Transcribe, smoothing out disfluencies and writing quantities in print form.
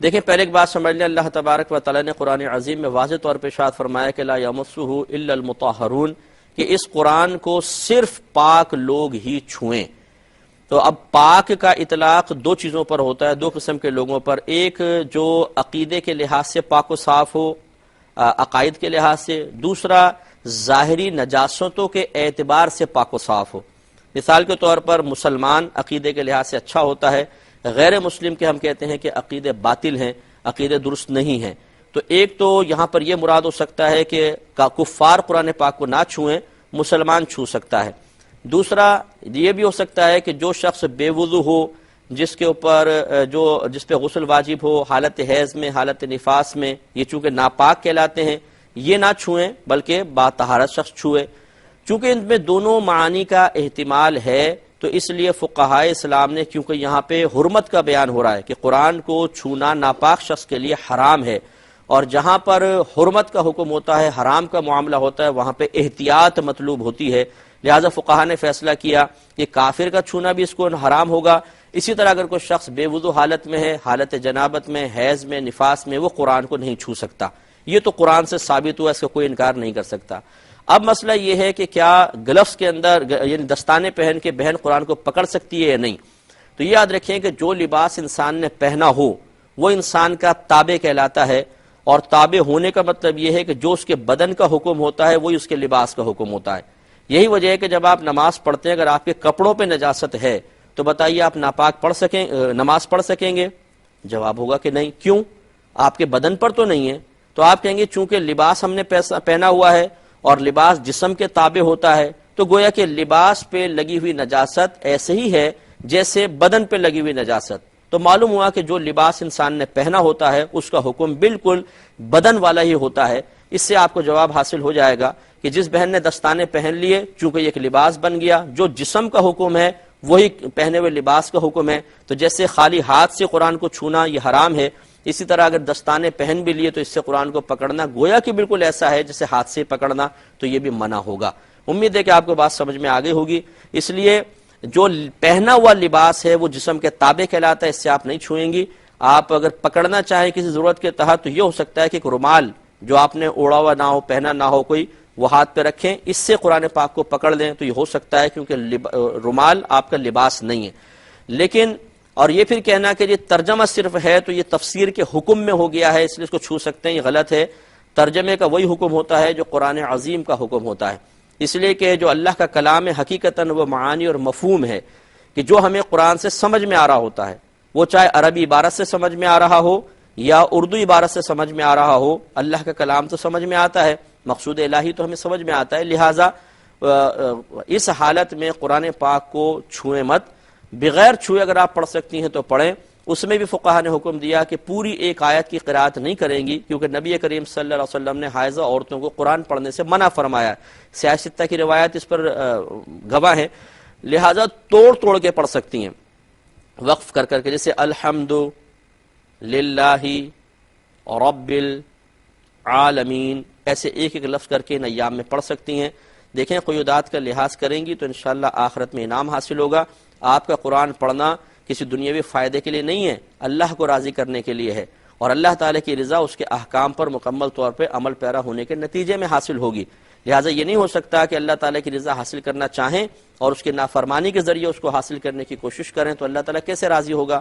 دیکھیں پہلے ایک بات سمجھ لیں، اللہ تبارک و تعالیٰ نے قرآن عظیم میں واضح طور پہ ارشاد فرمایا کہ لا یمسہ الا المطہرون، کہ اس قرآن کو صرف پاک لوگ ہی چھوئیں۔ تو اب پاک کا اطلاق دو چیزوں پر ہوتا ہے، دو قسم کے لوگوں پر، ایک جو عقیدے کے لحاظ سے پاک و صاف ہو، عقائد کے لحاظ سے، دوسرا ظاہری نجاستوں کے اعتبار سے پاک و صاف ہو۔ مثال کے طور پر مسلمان عقیدے کے لحاظ سے اچھا ہوتا ہے، غیر مسلم کے ہم کہتے ہیں کہ عقیدے باطل ہیں، عقیدے درست نہیں ہیں۔ تو ایک تو یہاں پر یہ مراد ہو سکتا ہے کہ کفار قرآن پاک کو نہ چھوئیں، مسلمان چھو سکتا ہے۔ دوسرا یہ بھی ہو سکتا ہے کہ جو شخص بے وضو ہو، جس کے اوپر جس پہ غسل واجب ہو، حالت حیض میں، حالت نفاس میں، یہ چونکہ ناپاک کہلاتے ہیں، یہ نہ چھوئیں بلکہ باطہارت شخص چھوئے۔ چونکہ ان میں دونوں معانی کا احتمال ہے، تو اس لیے فقہائے اسلام نے، کیونکہ یہاں پہ حرمت کا بیان ہو رہا ہے کہ قرآن کو چھونا ناپاک شخص کے لیے حرام ہے، اور جہاں پر حرمت کا حکم ہوتا ہے، حرام کا معاملہ ہوتا ہے، وہاں پہ احتیاط مطلوب ہوتی ہے، لہذا فقہا نے فیصلہ کیا کہ کافر کا چھونا بھی اس کو حرام ہوگا۔ اسی طرح اگر کوئی شخص بے وضو حالت میں ہے، حالت جنابت میں، حیض میں، نفاس میں، وہ قرآن کو نہیں چھو سکتا۔ یہ تو قرآن سے ثابت ہوا، اس کا کوئی انکار نہیں کر سکتا۔ اب مسئلہ یہ ہے کہ کیا گلفز کے اندر یعنی دستانے پہن کے بہن قرآن کو پکڑ سکتی ہے یا نہیں؟ تو یہ یاد رکھیں کہ جو لباس انسان نے پہنا ہو وہ انسان کا تابع کہلاتا ہے، اور تابع ہونے کا مطلب یہ ہے کہ جو اس کے بدن کا حکم ہوتا ہے وہی اس کے لباس کا حکم ہوتا ہے۔ یہی وجہ ہے کہ جب آپ نماز پڑھتے ہیں، اگر آپ کے کپڑوں پہ نجاست ہے تو بتائیے آپ ناپاک نماز پڑھ سکیں گے؟ جواب ہوگا کہ نہیں۔ کیوں؟ آپ کے بدن پر تو نہیں ہے۔ تو آپ کہیں گے چونکہ لباس ہم نے پہنا ہوا ہے اور لباس جسم کے تابع ہوتا ہے، تو گویا کہ لباس پہ لگی ہوئی نجاست ایسے ہی ہے جیسے بدن پہ لگی ہوئی نجاست۔ تو معلوم ہوا کہ جو لباس انسان نے پہنا ہوتا ہے اس کا حکم بالکل بدن والا ہی ہوتا ہے۔ اس سے آپ کو جواب حاصل ہو جائے گا کہ جس بہن نے دستانے پہن لیے، چونکہ یہ ایک لباس بن گیا، جو جسم کا حکم ہے وہی پہنے ہوئے لباس کا حکم ہے۔ تو جیسے خالی ہاتھ سے قرآن کو چھونا یہ حرام ہے، اسی طرح اگر دستانے پہن بھی لیے تو اس سے قرآن کو پکڑنا گویا کہ بالکل ایسا ہے جیسے ہاتھ سے پکڑنا، تو یہ بھی منع ہوگا۔ امید ہے کہ آپ کو بات سمجھ میں آگے ہوگی۔ اس لیے جو پہنا ہوا لباس ہے وہ جسم کے تابع کہلاتا ہے، اس سے آپ نہیں چھوئیں گی۔ آپ اگر پکڑنا چاہیں کسی ضرورت کے تحت تو یہ ہو سکتا ہے کہ ایک رومال جو آپ نے اوڑا ہوا نہ ہو، پہنا نہ ہو کوئی، وہ ہاتھ پہ رکھیں، اس سے قرآن پاک کو پکڑ لیں تو یہ ہو سکتا ہے، کیونکہ رومال آپ کا لباس نہیں ہے۔ لیکن اور یہ پھر کہنا کہ یہ ترجمہ صرف ہے تو یہ تفسیر کے حکم میں ہو گیا ہے اس لیے اس کو چھو سکتے ہیں، یہ غلط ہے۔ ترجمے کا وہی حکم ہوتا ہے جو قرآن عظیم کا حکم ہوتا ہے، اس لیے کہ جو اللہ کا کلام ہے حقیقتاً وہ معانی اور مفہوم ہے کہ جو ہمیں قرآن سے سمجھ میں آ رہا ہوتا ہے، وہ چاہے عربی عبارت سے سمجھ میں آ رہا ہو یا اردو عبارت سے سمجھ میں آ رہا ہو، اللہ کا کلام تو سمجھ میں آتا ہے، مقصود الہی تو ہمیں سمجھ میں آتا ہے۔ لہٰذا اس حالت میں قرآن پاک کو چھوئیں مت، بغیر چھوئے اگر آپ پڑھ سکتی ہیں تو پڑھیں۔ اس میں بھی فقہا نے حکم دیا کہ پوری ایک آیت کی قرأت نہیں کریں گی، کیونکہ نبی کریم صلی اللہ علیہ وسلم نے حائضہ عورتوں کو قرآن پڑھنے سے منع فرمایا ہے۔ سیاہ ستہ کی روایت اس پر گواہ ہے، لہٰذا توڑ توڑ کے پڑھ سکتی ہیں، وقف کر کر کے، جیسے الحمد للہ رب العالمین، ایسے ایک ایک لفظ کر کے ان ایام میں پڑھ سکتی ہیں۔ دیکھیں قیودات کا لحاظ کریں گی تو انشاءاللہ آخرت میں انعام حاصل ہوگا۔ آپ کا قرآن پڑھنا کسی دنیاوی فائدے کے لیے نہیں ہے، اللہ کو راضی کرنے کے لیے ہے، اور اللہ تعالیٰ کی رضا اس کے احکام پر مکمل طور پہ عمل پیرا ہونے کے نتیجے میں حاصل ہوگی۔ لہٰذا یہ نہیں ہو سکتا کہ اللہ تعالیٰ کی رضا حاصل کرنا چاہیں اور اس کی نافرمانی کے ذریعے اس کو حاصل کرنے کی کوشش کریں، تو اللہ تعالیٰ کیسے راضی ہوگا؟